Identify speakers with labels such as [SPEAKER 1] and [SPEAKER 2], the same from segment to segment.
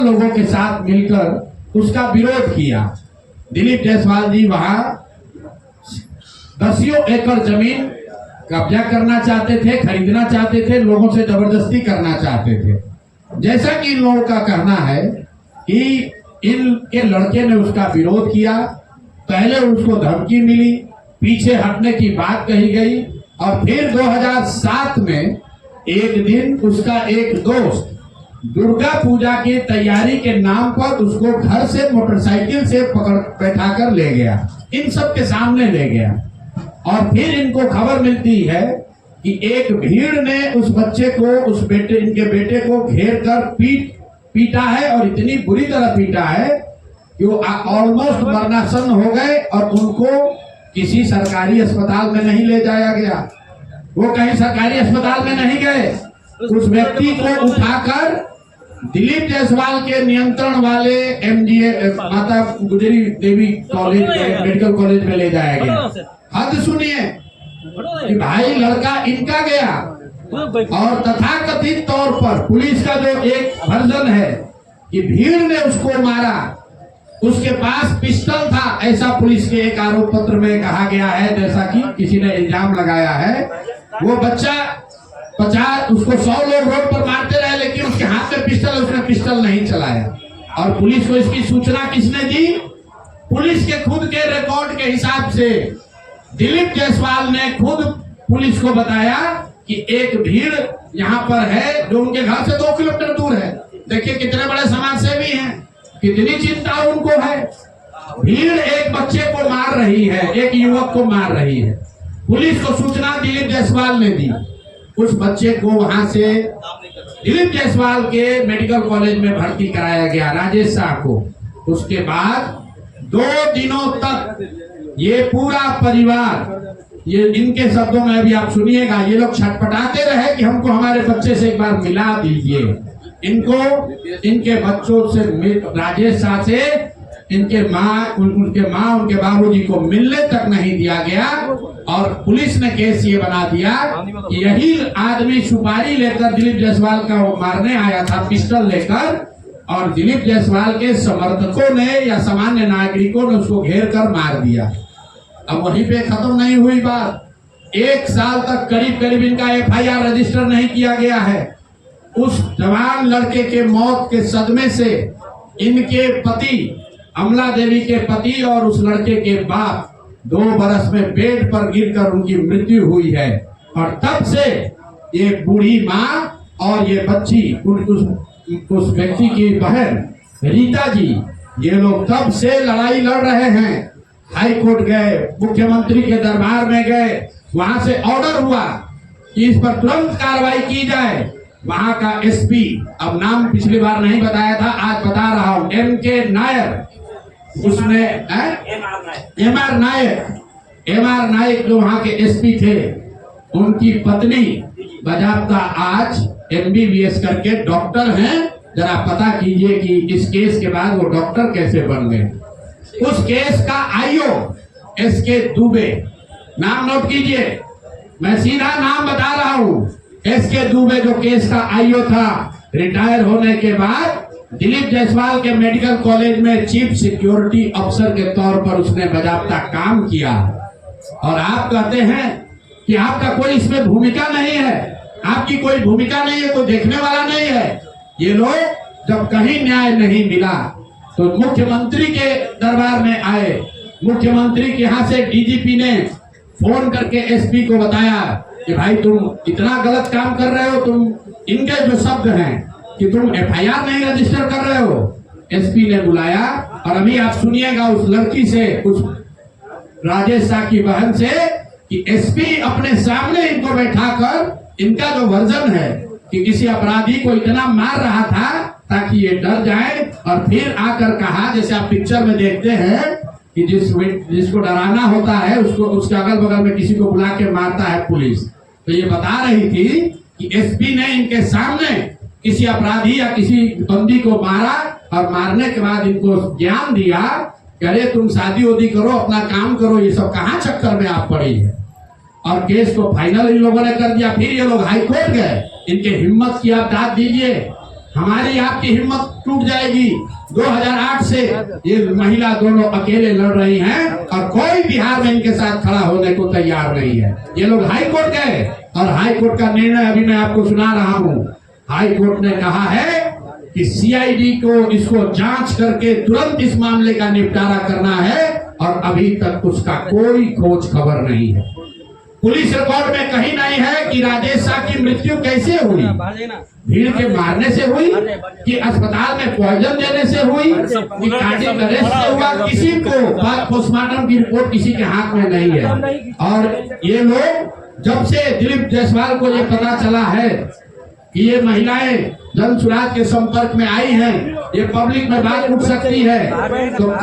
[SPEAKER 1] लोगों के साथ मिलकर उसका विरोध किया। दिलीप जायसवाल जी वहां 10 एकड़ जमीन कब्जा करना चाहते थे, खरीदना चाहते थे, लोगों से जबरदस्ती करना चाहते थे। जैसा कि इन लोगों का कहना है कि इनके लड़के ने उसका विरोध किया, पहले उसको धमकी मिली, पीछे हटने की बात कही गई और फिर 2007 में एक दिन उसका एक दोस्त दुर्गा पूजा की तैयारी के नाम पर उसको घर से मोटरसाइकिल से पकड़ बैठा कर ले गया, इन सब के सामने ले गया। और फिर इनको खबर मिलती है कि एक भीड़ ने उस बच्चे को, इनके बेटे को घेर कर पीटा है और इतनी बुरी तरह पीटा है कि वो ऑलमोस्ट मरणासन हो गए और उनको किसी सरकारी अस्पताल में नहीं ले जाया गया। वो कहीं सरकारी अस्पताल में नहीं गए, उस व्यक्ति को उठाकर दिलीप जायसवाल के नियंत्रण वाले MGA माता गुजरी देवी कॉलेज में, मेडिकल कॉलेज में ले जाया गया। हद सुनिए कि भाई लड़का इनका गया और तथाकथित तौर पर पुलिस का जो एक वर्जन है कि भीड़ ने उसको मारा, उसके पास पिस्टल था, ऐसा पुलिस के एक आरोप पत्र में कहा गया है, जैसा कि किसी ने इल्जाम लगाया है। वो बच्चा 50 उसको 100 लोग रोड पर मारते रहे, लेकिन उसके हाथ में पिस्टल, उसने पिस्टल नहीं चलाया। और पुलिस को इसकी सूचना किसने दी? पुलिस के खुद के रिकॉर्ड के हिसाब से दिलीप जायसवाल ने खुद पुलिस को बताया कि एक भीड़ यहाँ पर है जो उनके घर से 2 किलोमीटर दूर है। देखिए कितने बड़े समाजसेवी हैं, कितनी चिंता उनको है। भीड़ एक बच्चे को मार रही है, एक युवक को मार रही है। पुलिस को सूचना दिलीप जायसवाल ने दी, उस बच्चे को वहां से दिलीप जायसवाल के मेडिकल कॉलेज में भर्ती कराया गया, राजेश शाह को। उसके बाद 2 दिनों तक ये पूरा परिवार, ये इनके शब्दों में अभी आप सुनिएगा, ये लोग छटपटाते रहे कि हमको हमारे बच्चे से एक बार मिला दीजिए। इनको इनके बच्चों से, राजेश शाह से उनके माँ उनके बाबूजी को मिलने तक नहीं दिया गया। और पुलिस ने केस ये बना दिया कि यही आदमी सुपारी लेकर दिलीप जायसवाल का वो मारने आया था, पिस्टल लेकर, और दिलीप जायसवाल के समर्थकों ने या सामान्य नागरिकों ने उसको घेर कर मार दिया। अब वहीं पे खत्म नहीं हुई बात, 1 साल तक करीब इनका FIR रजिस्टर नहीं किया गया है। उस जवान लड़के के मौत के सदमे से इनके पति, अमला देवी के पति और उस लड़के के बाप 2 बरस में बेड पर गिरकर उनकी मृत्यु हुई है। और तब से ये बूढ़ी माँ और ये बच्ची, उस व्यक्ति की बहन रीता जी, ये लोग तब से लड़ाई लड़ रहे हैं। हाई कोर्ट गए, मुख्यमंत्री के दरबार में गए, वहां से ऑर्डर हुआ कि इस पर तुरंत कार्रवाई की जाए। वहां का SP, अब नाम पिछली बार नहीं बताया था, आज बता रहा हूं, MK नायर, उसने MR नायक जो वहां के SP थे, उनकी पत्नी बजाबता आज MBBS करके डॉक्टर हैं। जरा पता कीजिए कि इस केस के बाद वो डॉक्टर कैसे बन गए। उस केस का IO SK दुबे, नाम नोट कीजिए, मैं सीधा नाम बता रहा हूं। SK दुबे जो केस का IO था, रिटायर होने के बाद दिलीप जायसवाल के मेडिकल कॉलेज में चीफ सिक्योरिटी अफसर के तौर पर उसने बाकायदा काम किया। और आप कहते हैं कि आपका कोई इसमें भूमिका नहीं है, आपकी कोई भूमिका नहीं है, कोई देखने वाला नहीं है। ये लोग जब कहीं न्याय नहीं मिला तो मुख्यमंत्री के दरबार में आए, मुख्यमंत्री के यहाँ से DGP ने फोन करके SP को बताया कि भाई तुम इतना गलत काम कर रहे हो, तुम, इनके जो शब्द हैं कि तुम FIR नहीं रजिस्टर कर रहे हो। SP ने बुलाया और अभी आप सुनिएगा उस लड़की से, उस राजेश शाह की बहन से, कि SP अपने सामने इनको बैठाकर इनका जो वर्जन है कि किसी अपराधी को इतना मार रहा था ताकि ये डर जाए, और फिर आकर कहा, जैसे आप पिक्चर में देखते हैं कि जिसको डराना होता है उसको उसके अगल बगल में किसी को बुला के मारता है पुलिस। तो ये बता रही थी कि SP ने इनके सामने किसी अपराधी या किसी बंदी को मारा और मारने के बाद इनको ज्ञान दिया कि अरे तुम शादी वादी करो, अपना काम करो, ये सब कहाँ चक्कर में आप पड़ी है। और केस को फाइनल इन लोगों ने कर दिया। फिर ये लोग हाई कोर्ट गए, इनके हिम्मत की आप दाद दीजिए हमारी आपकी हिम्मत टूट जाएगी। 2008 से ये महिला दोनों अकेले लड़ रही हैं और कोई बिहार में इनके साथ खड़ा होने को तैयार नहीं है। ये लोग हाई कोर्ट गए और हाई कोर्ट का निर्णय अभी मैं आपको सुना रहा हूँ। हाई कोर्ट ने कहा है कि सीआईडी को इसको जांच करके तुरंत इस मामले का निपटारा करना है और अभी तक उसका कोई खोज खबर नहीं है। पुलिस रिकॉर्ड में कहीं नहीं है कि राजेश शाह की मृत्यु कैसे हुई, भीड़ के मारने से हुई कि अस्पताल में पॉइजन देने से हुई कि कार्डियक अरेस्ट से हुआ, किसी को पोस्टमार्टम की रिपोर्ट किसी के हाथ में नहीं है। और ये लोग जब से दिलीप जायसवाल को ये पता चला है कि ये महिलाएं जन सुराज के संपर्क में आई हैं, ये पब्लिक में बात उठ सकती है, तो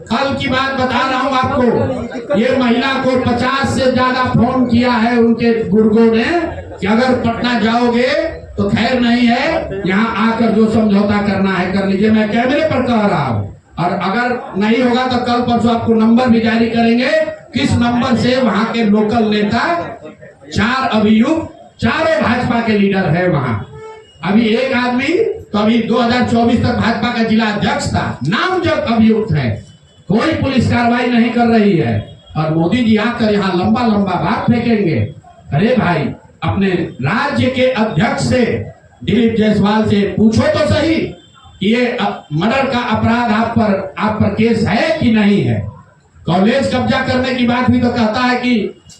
[SPEAKER 1] कल की बात बता रहा हूं आपको, ये महिला को 50 से ज्यादा फोन किया है उनके गुर्गों ने कि अगर पटना जाओगे तो खैर नहीं है, यहाँ आकर जो समझौता करना है कर लीजिए। मैं कैमरे पर कह रहा हूँ और अगर नहीं होगा तो कल परसों आपको नंबर भी जारी करेंगे किस नंबर से वहाँ के लोकल नेता 4 अभियुक्त, चारों भाजपा के लीडर है वहाँ। अभी एक आदमी तो अभी 2024 तक भाजपा का जिला अध्यक्ष था, नामजद अभियुक्त है, कोई पुलिस कार्रवाई नहीं कर रही है। और मोदी जी आकर यहाँ लंबा लंबा बात फेंकेंगे। अरे भाई, अपने राज्य के अध्यक्ष से दिलीप जायसवाल से पूछो तो सही कि ये मर्डर का अपराध आप पर केस है कि नहीं है। कॉलेज कब्जा करने की बात भी तो कहता है कि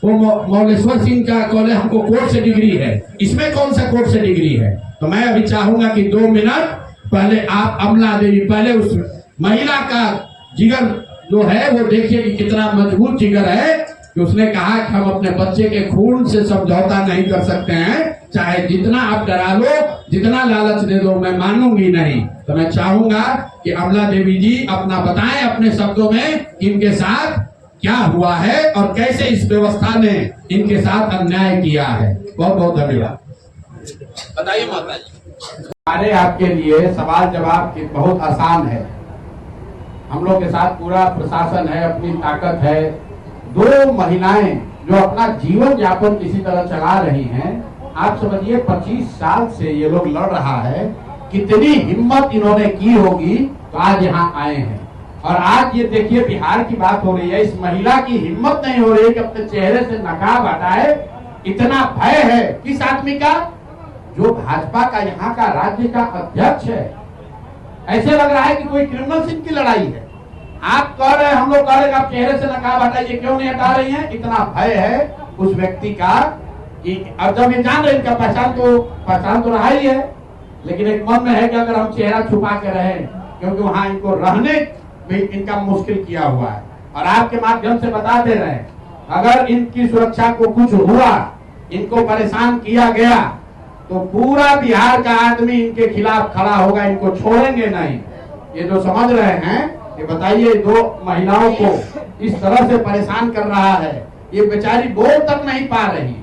[SPEAKER 1] वो मौलेश्वर सिंह का कॉलेज हमको कोर्ट से डिग्री है, इसमें कौन सा कोर्ट से डिग्री है। तो मैं अभी चाहूंगा कि 2 मिनट पहले आप अमला देवी, पहले उस महिला का जिगर जो है वो देखिए कि कितना मजबूत जिगर है कि उसने कहा कि हम अपने बच्चे के खून से समझौता नहीं कर सकते हैं, चाहे जितना आप डरा लो, जितना लालच दे दो, मैं मानूंगी नहीं। तो मैं चाहूंगा कि अमला देवी जी अपना बताएं अपने शब्दों में इनके साथ क्या हुआ है और कैसे इस व्यवस्था ने इनके साथ अन्याय किया है। बहुत बहुत धन्यवाद। बताइए माता जी। हमारे आपके लिए सवाल जवाब बहुत आसान है। हम लोग के साथ पूरा प्रशासन है, अपनी ताकत है। 2 महिलाएं जो अपना जीवन यापन किसी तरह चला रही हैं, आप समझिए 25 साल से ये लोग लड़ रहा है, कितनी हिम्मत इन्होंने की होगी तो आज यहाँ आए हैं। और आज ये देखिए बिहार की बात हो रही है, इस महिला की हिम्मत नहीं हो रही है कि अपने चेहरे से नकाब हटाए। इतना भय है किस आदमी का, जो भाजपा का यहाँ का राज्य का अध्यक्ष है। ऐसे लग रहा है कि कोई क्रिमिनल सिंह की लड़ाई है। आप कह रहे हैं, हम लोग कह रहे हैं आप चेहरे से नकाब हटाइए, क्यों नहीं हटा रही हैं? इतना भय है उस व्यक्ति का कि अब जब ये जान रहे इनका पहचान तो रहा ही है, लेकिन एक मन में है कि अगर हम चेहरा छुपा के रहे, क्योंकि वहां इनको रहने में इनका मुश्किल किया हुआ है। और आपके माध्यम से बता दे रहे हैं, अगर इनकी सुरक्षा को कुछ हुआ, इनको परेशान किया गया, तो पूरा बिहार का आदमी इनके खिलाफ खड़ा होगा, इनको छोड़ेंगे नहीं। ये जो समझ रहे हैं, ये बताइए 2 महिलाओं को इस तरह से परेशान कर रहा है, ये बेचारी बोल तक नहीं पा रही,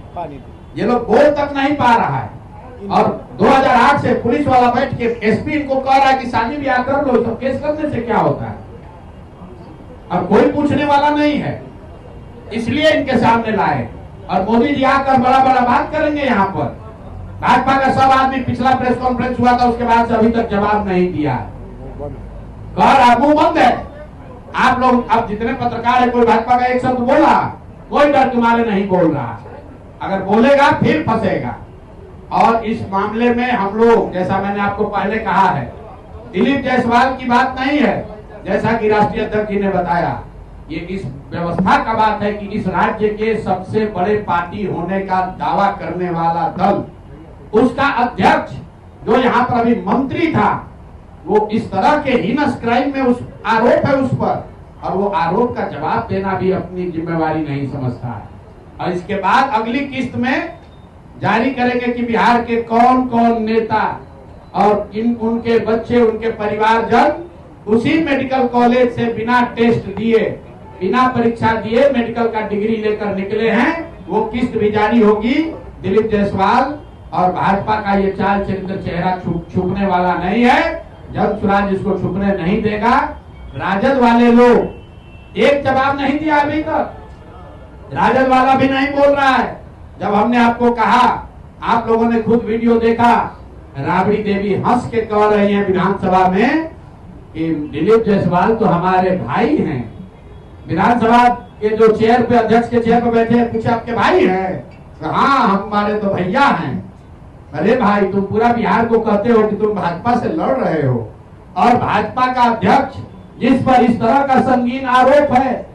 [SPEAKER 1] ये लोग बोल तक नहीं पा रहा है। और 2008 से पुलिस वाला बैठ के एसपी इनको कह रहा है कि शादी ब्याह कर लो, तो केस करने से क्या होता है। अब कोई पूछने वाला नहीं है, इसलिए इनके सामने लाए। और मोदी जी आकर बड़ा बड़ा बात करेंगे यहाँ पर। भाजपा का सब आदमी, पिछला प्रेस कॉन्फ्रेंस हुआ था उसके बाद से अभी तक जवाब नहीं दिया, मुंह बंद है। आप लोग, अब जितने पत्रकार है, कोई भाजपा का एक शब्द बोला, कोई डर के मारे नहीं बोल रहा। अगर बोलेगा फिर फंसेगा। और इस मामले में हम लोग, जैसा मैंने आपको पहले कहा है, दिलीप जायसवाल की बात नहीं है, जैसा कि राष्ट्रीय अध्यक्ष जी ने बताया, ये इस व्यवस्था का बात है कि इस राज्य के सबसे बड़े पार्टी होने का दावा करने वाला दल, उसका अध्यक्ष जो यहाँ पर अभी मंत्री था, वो इस तरह के हीनस क्राइम में उस आरोप है उस पर, और वो आरोप का जवाब देना भी अपनी जिम्मेवारी नहीं समझता है। और इसके बाद अगली किस्त में जारी करेंगे कि बिहार के कौन कौन नेता और उनके बच्चे, उनके परिवारजन उसी मेडिकल कॉलेज से बिना टेस्ट दिए, बिना परीक्षा दिए मेडिकल का डिग्री लेकर निकले हैं। वो किस्त भी जारी होगी। दिलीप जायसवाल और भाजपा का ये चाल चरित्र चेहरा छुपने वाला नहीं है। जन सुराज इसको छुपने नहीं देगा। राजद वाले लोग एक जवाब नहीं दिया अभी तक, राजद वाला भी नहीं बोल रहा है। जब हमने आपको कहा, आप लोगों ने खुद वीडियो देखा राबड़ी देवी हंस के कह रही हैं विधानसभा में कि दिलीप जायसवाल तो हमारे भाई हैं। विधानसभा के जो चेयर पे, अध्यक्ष के चेयर पे बैठे हैं, पूछे आपके भाई हैं? हाँ, हमारे तो भैया हैं। अरे भाई, तुम पूरा बिहार को कहते हो कि तुम भाजपा से लड़ रहे हो, और भाजपा का अध्यक्ष जिस पर इस तरह का संगीन आरोप है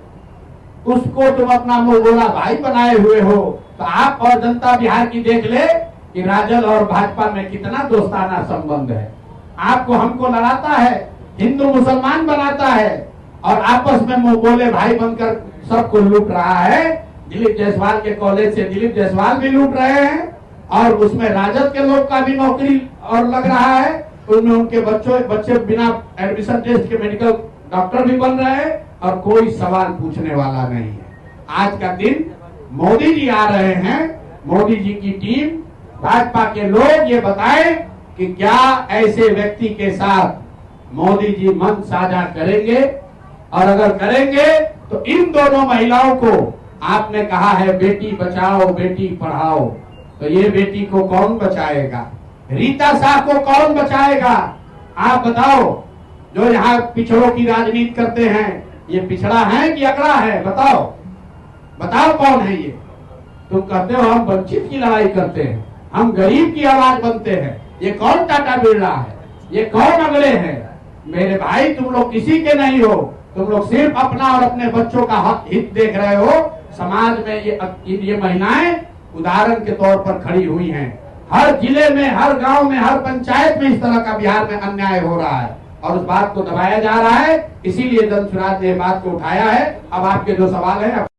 [SPEAKER 1] उसको तुम अपना मुंहबोला भाई बनाए हुए हो। तो आप और जनता बिहार की देख ले कि राजद और भाजपा में कितना दोस्ताना संबंध है। आपको हमको लड़ाता है, हिंदू मुसलमान बनाता है, और आपस में मुंहबोले भाई बनकर सबको लूट रहा है। दिलीप जायसवाल के कॉलेज से दिलीप जायसवाल भी लूट रहे हैं, और उसमें राजद के लोग का भी नौकरी और लग रहा है। उनमें उनके बच्चे बिना एडमिशन टेस्ट के मेडिकल डॉक्टर भी बन रहे हैं, और कोई सवाल पूछने वाला नहीं है। आज का दिन मोदी जी आ रहे हैं, मोदी जी की टीम, भाजपा के लोग ये बताएं कि क्या ऐसे व्यक्ति के साथ मोदी जी मन साझा करेंगे, और अगर करेंगे तो इन दोनों महिलाओं को, आपने कहा है बेटी बचाओ बेटी पढ़ाओ, तो ये बेटी को कौन बचाएगा? रीता शाह को कौन बचाएगा? आप बताओ। जो यहाँ पिछड़ों की राजनीति करते हैं, ये पिछड़ा है कि अगड़ा है? बताओ बताओ, कौन है ये? तुम कहते हो हम वंचित की लड़ाई करते हैं, हम गरीब की आवाज बनते हैं। ये कौन टाटा बिरला है? ये कौन अगले हैं? मेरे भाई, तुम लोग किसी के नहीं हो। तुम लोग सिर्फ अपना और अपने बच्चों का हित देख रहे हो। समाज में ये महिलाएं उदाहरण के तौर पर खड़ी हुई हैं। हर जिले में, हर गांव में, हर पंचायत में इस तरह का बिहार में अन्याय हो रहा है, और उस बात को दबाया जा रहा है। इसीलिए जनसुराज ने बात को उठाया है। अब आपके जो सवाल है